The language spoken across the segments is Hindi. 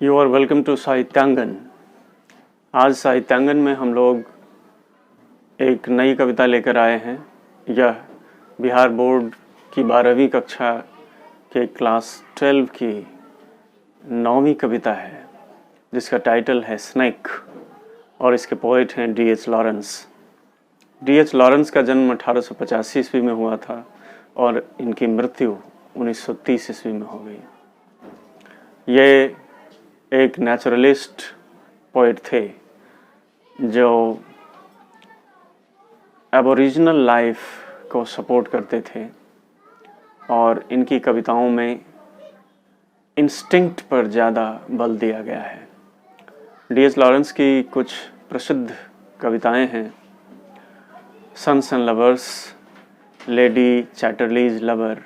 You are welcome to Sahityangan. आज साहित्यांगन में हम लोग एक नई कविता लेकर आए हैं। यह बिहार बोर्ड की 12वीं कक्षा के क्लास 12 की 9वीं कविता है, जिसका टाइटल है स्नेक और इसके पोएट हैं D.H. लॉरेंस। D.H. लॉरेंस का जन्म 1885 ईस्वी में हुआ था और इनकी मृत्यु 1930 ईस्वी में हो गई। ये एक नेचुरलिस्ट पोएट थे जो एबोरिजिनल लाइफ को सपोर्ट करते थे और इनकी कविताओं में इंस्टिंक्ट पर ज़्यादा बल दिया गया है। D.H. लॉरेंस की कुछ प्रसिद्ध कविताएं हैं, Sons and Lovers, Lady Chatterley's Lover,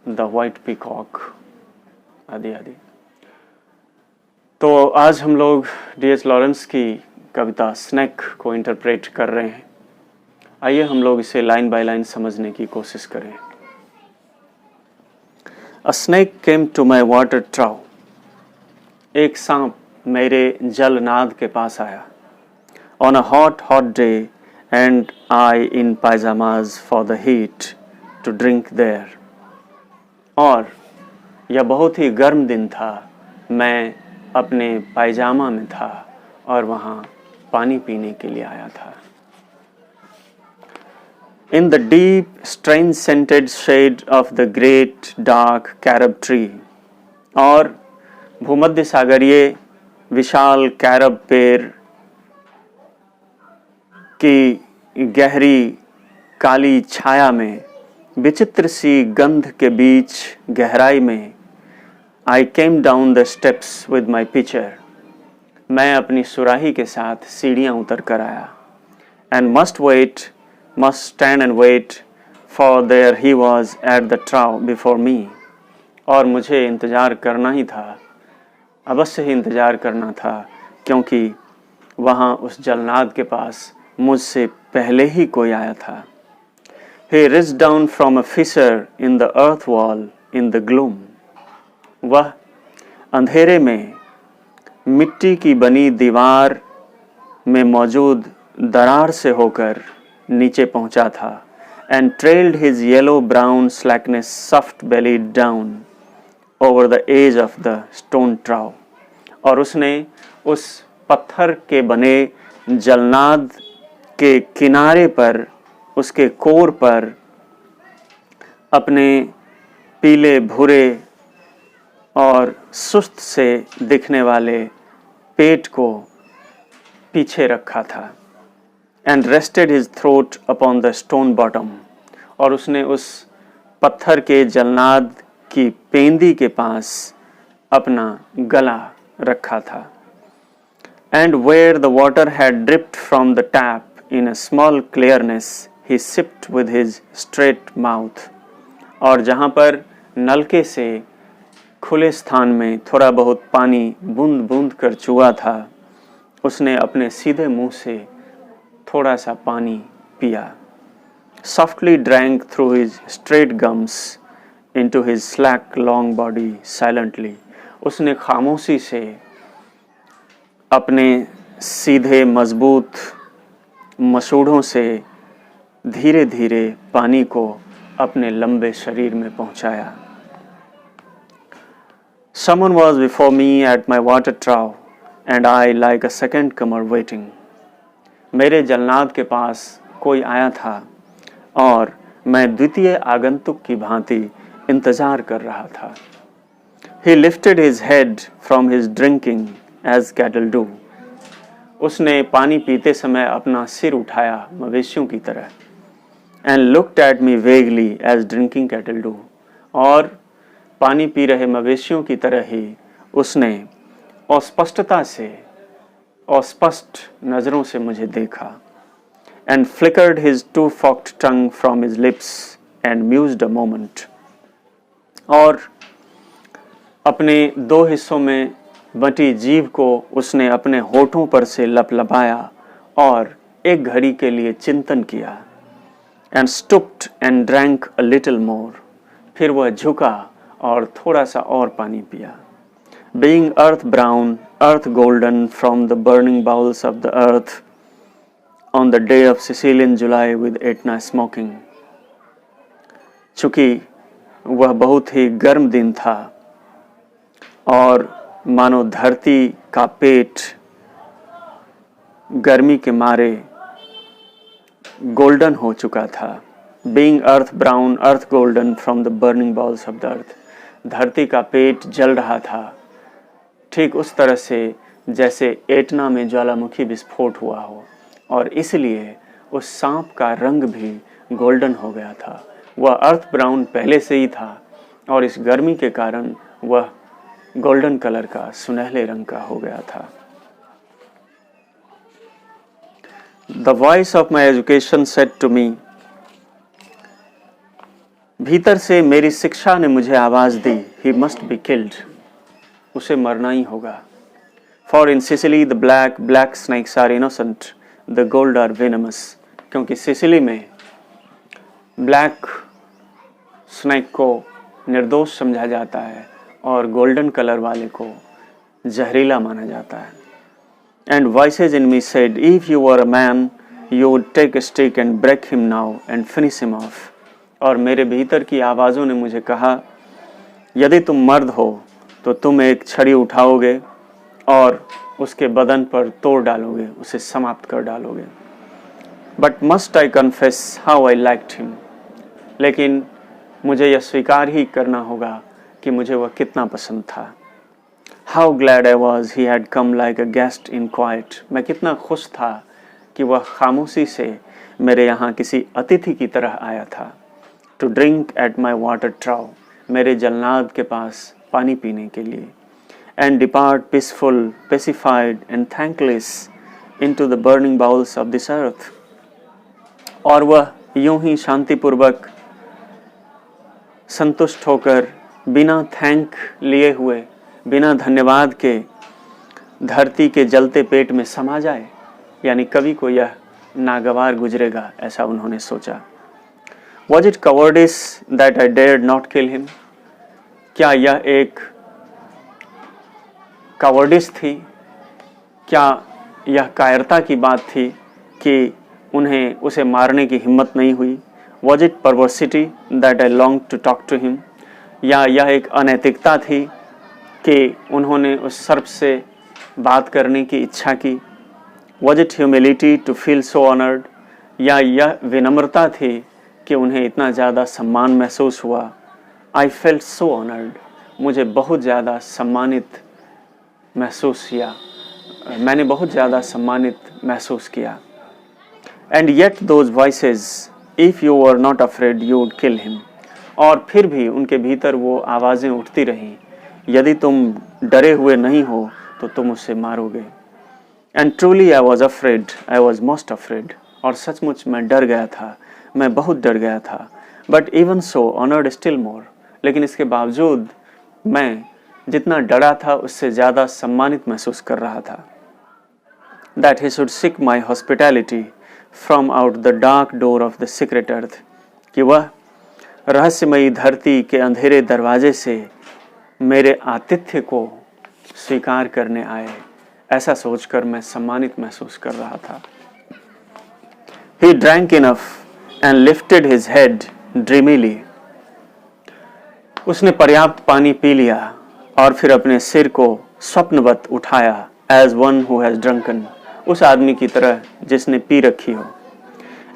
the White Peacock आदि आदि। तो आज हम लोग D.H. लॉरेंस की कविता स्नेक को इंटरप्रेट कर रहे हैं। आइए हम लोग इसे लाइन बाय लाइन समझने की कोशिश करें। A snake came to my water trough. एक सांप मेरे जलनाद के पास आया। On a hot day and I in pyjamas for the heat to drink there. और यह बहुत ही गर्म दिन था, मैं अपने पायजामा में था और वहाँ पानी पीने के लिए आया था। In the deep, strange scented shade of the great dark carob tree, और भूमध्य सागरीय विशाल कैरब पेड़ की गहरी काली छाया में, विचित्र सी गंध के बीच गहराई में, I came down the steps with my pitcher. मैं अपनी सुराही के साथ सीढ़ियाँ उतर कर आया। And must stand and wait, for there he was at the trough before me. और मुझे इंतज़ार करना ही था, अवश्य ही इंतज़ार करना था, क्योंकि वहाँ उस जलनाद के पास मुझसे पहले ही कोई आया था। He reached down from a fissure in the earth wall in the gloom. वह अंधेरे में मिट्टी की बनी दीवार में मौजूद दरार से होकर नीचे पहुंचा था। And trailed his yellow brown slackness soft bellied down over the edge of the stone trough. और उसने उस पत्थर के बने जलनाद के किनारे पर, उसके कोर पर अपने पीले भूरे और सुस्त से दिखने वाले पेट को पीछे रखा था। And rested his throat upon the stone bottom. और उसने उस पत्थर के जलनाद की पेंदी के पास अपना गला रखा था। And where the water had dripped from the tap in a small clearness, he sipped with his straight mouth. और जहाँ पर नलके से खुले स्थान में थोड़ा बहुत पानी बूंद बूंद कर चुआ था, उसने अपने सीधे मुंह से थोड़ा सा पानी पिया। Softly drank through his straight gums into his slack long body silently. उसने खामोशी से अपने सीधे मजबूत मसूड़ों से धीरे धीरे पानी को अपने लंबे शरीर में पहुंचाया। Someone was before me at my water trough, and I like a second comer waiting. मेरे जलनाद के पास कोई आया था और मैं द्वितीय आगंतुक की भांति इंतजार कर रहा था। He lifted his head from his drinking as cattle do. उसने पानी पीते समय अपना सिर उठाया मवेशियों की तरह। And looked at me vaguely as drinking cattle do. और पानी पी रहे मवेशियों की तरह ही उसने अस्पष्टता से, अस्पष्ट नज़रों से मुझे देखा। And flickered his two-forked tongue from his lips and mused a moment. और अपने दो हिस्सों में बटी जीभ को उसने अपने होठों पर से लपलपाया और एक घड़ी के लिए चिंतन किया। And stooped and drank a little more. फिर वह झुका और थोड़ा सा और पानी पिया। being earth brown, earth golden from the burning bowels of the earth on the day of Sicilian July with Etna smoking. चूँकि वह बहुत ही गर्म दिन था और मानो धरती का पेट गर्मी के मारे गोल्डन हो चुका था. Being earth brown, earth golden from the burning bowels of the earth. धरती का पेट जल रहा था, ठीक उस तरह से जैसे एटना में ज्वालामुखी विस्फोट हुआ हो, और इसलिए उस सांप का रंग भी गोल्डन हो गया था. वह अर्थ ब्राउन पहले से ही था और इस गर्मी के कारण वह गोल्डन कलर का, सुनहले रंग का हो गया था. The voice of my education said to me, भीतर से मेरी शिक्षा ने मुझे आवाज दी, he must be killed, उसे मरना ही होगा. For in Sicily the black snakes are innocent, the gold are venomous. क्योंकि सिसिली में ब्लैक स्नेक को निर्दोष समझा जाता है और गोल्डन कलर वाले को जहरीला माना जाता है. And voices in me said, if you were a man, you would take a stick and break him now and finish him off. और मेरे भीतर की आवाज़ों ने मुझे कहा, यदि तुम मर्द हो तो तुम एक छड़ी उठाओगे और उसके बदन पर तोड़ डालोगे, उसे समाप्त कर डालोगे. But must I confess how I liked him? लेकिन मुझे यह स्वीकार ही करना होगा कि मुझे वह कितना पसंद था. How glad I was he had come like a guest in quiet. मैं कितना खुश था कि वह खामोशी से मेरे यहाँ किसी अतिथि की तरह आया था. To drink at my water trough, मेरे जलनाद के पास पानी पीने के लिए. And depart peaceful, pacified and thankless into the burning bowels of this earth. और वह यूं ही शांतिपूर्वक, संतुष्ट होकर, बिना थैंक लिए हुए, बिना धन्यवाद के धरती के जलते पेट में समा जाए, यानी कभी को यह नागवार गुजरेगा, ऐसा उन्होंने सोचा. Was it cowardice that I dared not kill him? क्या यह एक cowardice थी? क्या यह कायरता की बात थी कि उन्हें उसे मारने की हिम्मत नहीं हुई? Was it perversity that I longed to talk to him? या यह एक अनैतिकता थी कि उन्होंने उस सर्प से बात करने की इच्छा की? Was it humility to feel so honored? या यह विनम्रता थी कि उन्हें इतना ज़्यादा सम्मान महसूस हुआ? I felt so honored. मुझे बहुत ज़्यादा सम्मानित महसूस किया, मैंने बहुत ज़्यादा सम्मानित महसूस किया. And yet those voices, if you were not afraid, you would kill him. और फिर भी उनके भीतर वो आवाज़ें उठती रहीं, यदि तुम डरे हुए नहीं हो तो तुम उसे मारोगे. And truly I was afraid, I was most afraid. और सचमुच मैं डर गया था, मैं बहुत डर गया था. But even so, honored still more. लेकिन इसके बावजूद मैं जितना डरा था उससे ज़्यादा सम्मानित महसूस कर रहा था. That he should seek my hospitality from out the dark door of the secret earth. कि वह रहस्यमयी धरती के अंधेरे दरवाजे से मेरे आतिथ्य को स्वीकार करने आए, ऐसा सोचकर मैं सम्मानित महसूस कर रहा था. He drank enough and lifted his head dreamily. उसने पर्याप्त पानी पी लिया और फिर अपने सिर को स्वप्नवत उठाया, as one who has drunken, उस आदमी की तरह जिसने पी रखी हो.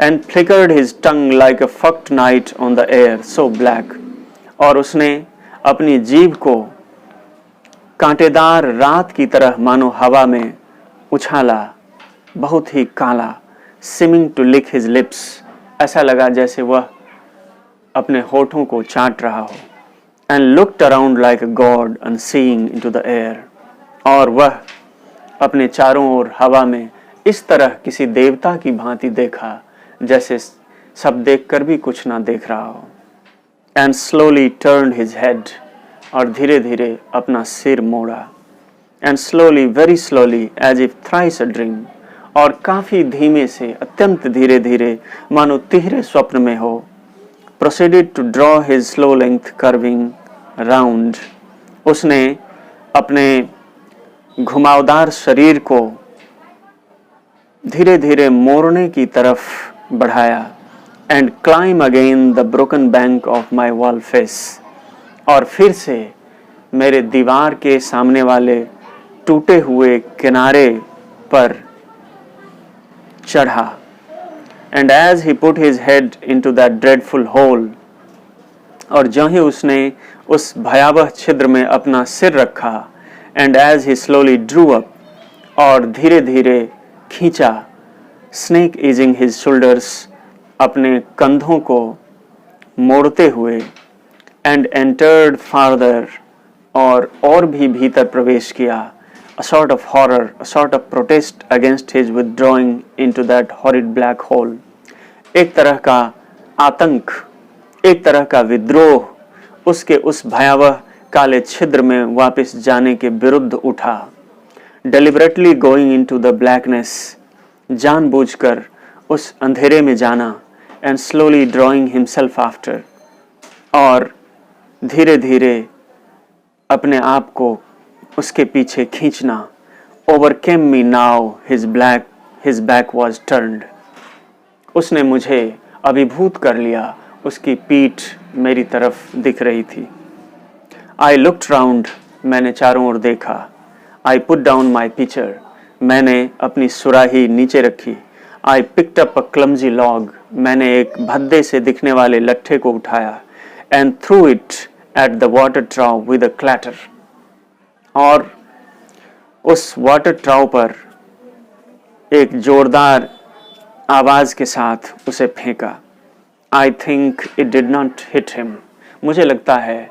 And flickered his tongue like a fucked night on the air, so black. और उसने अपनी जीभ को कांटेदार रात की तरह मानो हवा में उछाला, बहुत ही काला. Seeming to lick his lips, ऐसा लगा जैसे वह अपने होठों को चाट रहा हो. And looked around like a god unseeing into the air. और वह अपने चारों ओर हवा में इस तरह किसी देवता की भांति देखा जैसे सब देखकर भी कुछ ना देख रहा हो. And slowly turned his head, और धीरे धीरे अपना सिर मोड़ा. And slowly, very slowly, as if thrice a dream, और काफ़ी धीमे से, अत्यंत धीरे धीरे, मानो तिहरे स्वप्न में हो. Proceeded to draw his slow length curving round. उसने अपने घुमावदार शरीर को धीरे धीरे मोड़ने की तरफ बढ़ाया and climb again the broken bank of my wall face, और फिर से मेरे दीवार के सामने वाले टूटे हुए किनारे पर चढ़ा। And as he put his head into that dreadful hole, और जो ही उसने उस भयावह छिद्र में अपना सिर रखा, and as he slowly drew up, और धीरे धीरे खींचा, स्नेक ईजिंग हिज शोल्डर्स, अपने कंधों को मोड़ते हुए, एंड एंटर्ड फार्दर, और भी भीतर प्रवेश किया, a sort of horror, a sort of protest against his withdrawing into that horrid black hole. एक तरह का आतंक, एक तरह का विद्रोह उसके उस भयावह काले छिद्र में वापस जाने के विरुद्ध उठा। Deliberately going into the blackness, जानबूझकर उस अंधेरे में जाना, and slowly drawing himself after, और धीरे धीरे अपने आप को उसके पीछे खींचना। Overcame me now, his back was turned. उसने मुझे अभिभूत कर लिया, उसकी पीठ मेरी तरफ दिख रही थी। I looked round, मैंने चारों ओर देखा। I put down my pitcher, मैंने अपनी सुराही नीचे रखी। I picked up a clumsy log, मैंने एक भद्दे से दिखने वाले लट्ठे को उठाया, and threw it at the water trough with a clatter, और उस वाटर ट्राउ पर एक जोरदार आवाज के साथ उसे फेंका। I think it did not hit him, मुझे लगता है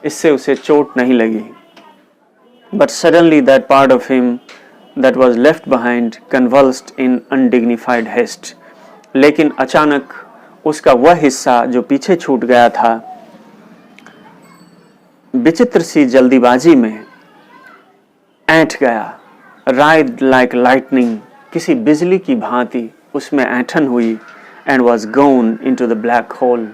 इससे उसे चोट नहीं लगी। But suddenly that part of him that was left behind convulsed in undignified haste, लेकिन अचानक उसका वह हिस्सा जो पीछे छूट गया था, विचित्र सी जल्दीबाजी में ऐंठ गया। Writhed like lightning, किसी बिजली की भांति उसमें ऐंठन हुई, and was gone into the black hole,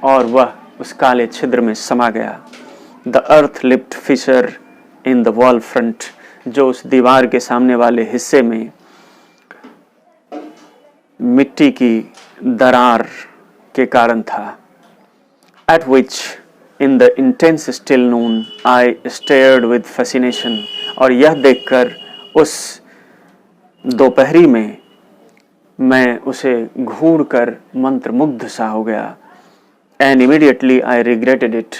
और वह उस काले छिद्र में समा गया। The earth lipped fissure in the wall front, जो उस दीवार के सामने वाले हिस्से में मिट्टी की दरार के कारण था। At which in the intense still noon I stared with fascination, और यह देखकर उस दोपहरी में मैं उसे घूरकर मंत्रमुग्ध सा हो गया। And immediately I regretted it,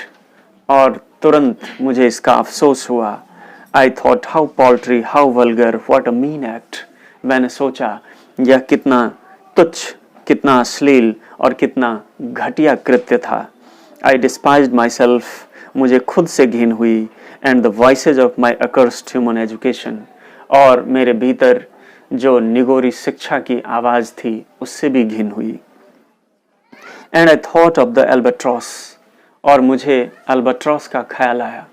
और तुरंत मुझे इसका अफसोस हुआ। I thought how paltry, how vulgar, what a mean act. मैंने सोचा यह कितना तुच्छ, कितना अश्लील और कितना घटिया कृत्य था। I despised myself, मुझे खुद से घिन हुई, and the voices of my accursed human education, और मेरे भीतर जो निगोरी शिक्षा की आवाज थी उससे भी घिन हुई। And I thought of the albatross, और मुझे अल्बाट्रॉस का ख्याल आया।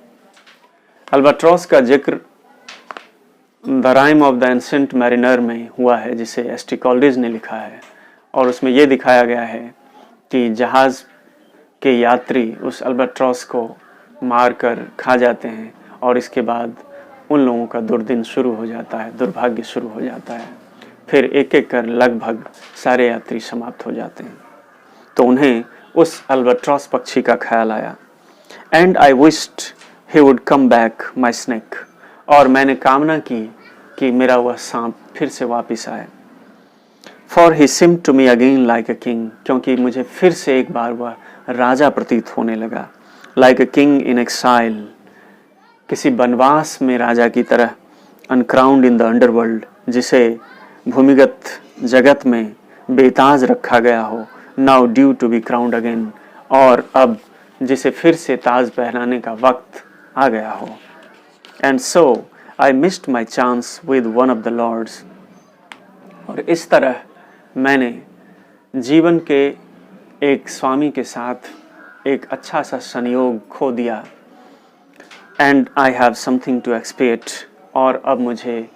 अल्बाट्रॉस का जिक्र the rhyme of the ancient mariner में हुआ है, जिसे एस.टी. कॉलरिज ने लिखा है, और उसमें यह दिखाया गया है कि जहाज़ के यात्री उस अल्बाट्रॉस को मारकर खा जाते हैं, और इसके बाद उन लोगों का दुर्दिन शुरू हो जाता है, दुर्भाग्य शुरू हो जाता है। फिर एक एक कर लगभग सारे यात्री समाप्त हो जाते हैं। तो उन्हें उस अल्बाट्रॉस पक्षी का ख्याल आया। And I wished he would come back my snake, और मैंने कामना की कि मेरा वह सांप फिर से वापस आए। For he seemed to me again like a king, क्योंकि मुझे फिर से एक बार वह राजा प्रतीत होने लगा। Like a king in exile, किसी वनवास में राजा की तरह। अनक्राउंड इन द अंडरवर्ल्ड, जिसे भूमिगत जगत में बेताज रखा गया हो। Now due to be crowned again, और अब जिसे फिर से ताज पहनाने का वक्त आ गया हो। And so I missed my chance with one of the lords, और इस तरह मैंने जीवन के एक स्वामी के साथ एक अच्छा सा संयोग खो दिया। And I have something to expect, और अब मुझे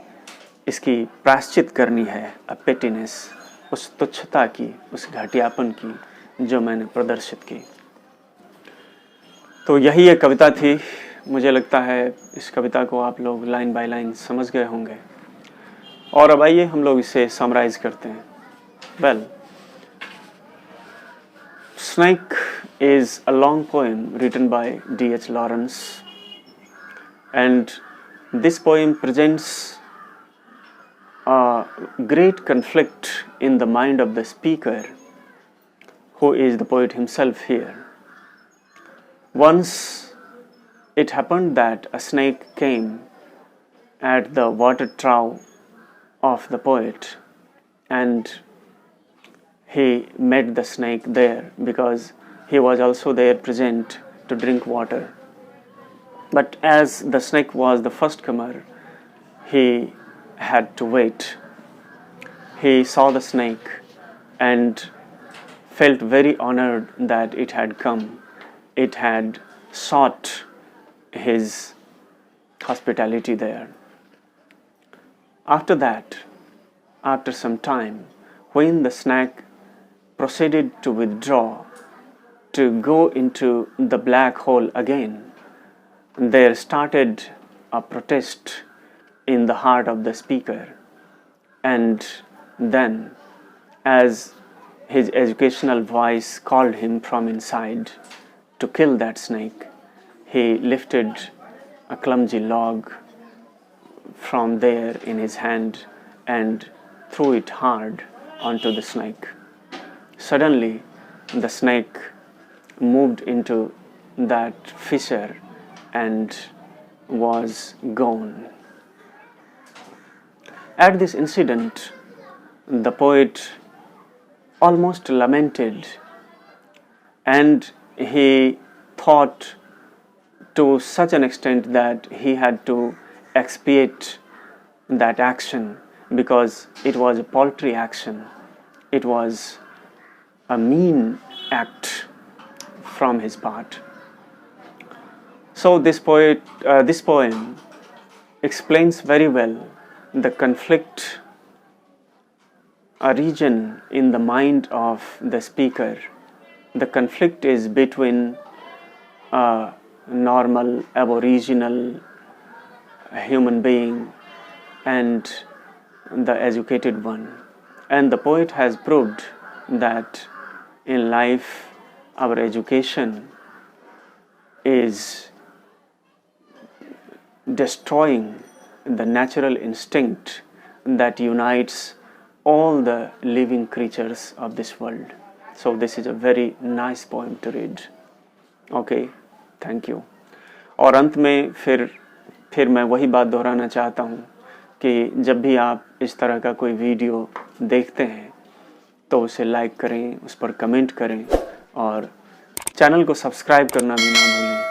इसकी प्रायश्चित करनी है। अ पेटिनेस, उस तुच्छता की, उस घटियापन की जो मैंने प्रदर्शित की। तो यही एक कविता थी मुझे लगता है इस कविता को आप लोग लाइन बाय लाइन समझ गए होंगे। और अब आइए हम लोग इसे समराइज करते हैं। Well, Snake is a long poem written by D.H. Lawrence, and this poem presents a great conflict in the mind of the speaker, who is the poet himself here. Once it happened that a snake came at the water trough of the poet, and he met the snake there because he was also there present to drink water. But as the snake was the first comer, he had to wait. He saw the snake and felt very honored that it had come. It had sought his hospitality there. After that, after some time, when the snake proceeded to withdraw, to go into the black hole again, there started a protest in the heart of the speaker. And then, as his educational voice called him from inside to kill that snake, he lifted a clumsy log from there in his hand and threw it hard onto the snake. Suddenly, the snake moved into that fissure and was gone. At this incident, the poet almost lamented, and he thought to such an extent that he had to expiate that action because it was a paltry action. It was a mean act from his part. So this poem explains very well the conflict, a region in the mind of the speaker. The conflict is between a normal aboriginal human being and the educated one. And the poet has proved that in life our education is destroying the natural instinct that unites all the living creatures of this world. So this is a very nice poem to read. Okay, thank you. और अंत में फिर मैं वही बात दोहराना चाहता हूँ कि जब भी आप इस तरह का कोई वीडियो देखते हैं तो उसे लाइक करें, उस पर कमेंट करें और चैनल को सब्सक्राइब करना भी ना भूलें,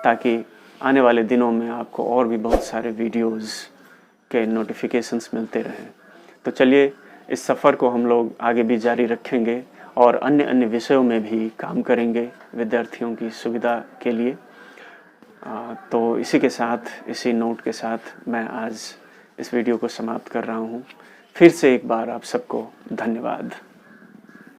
ताकि आने वाले दिनों में आपको और भी बहुत सारे वीडियोस के नोटिफिकेशंस मिलते रहें। तो चलिए इस सफ़र को हम लोग आगे भी जारी रखेंगे और अन्य विषयों में भी काम करेंगे विद्यार्थियों की सुविधा के लिए। तो इसी के साथ, इसी नोट के साथ मैं आज इस वीडियो को समाप्त कर रहा हूँ। फिर से एक बार आप सबको धन्यवाद।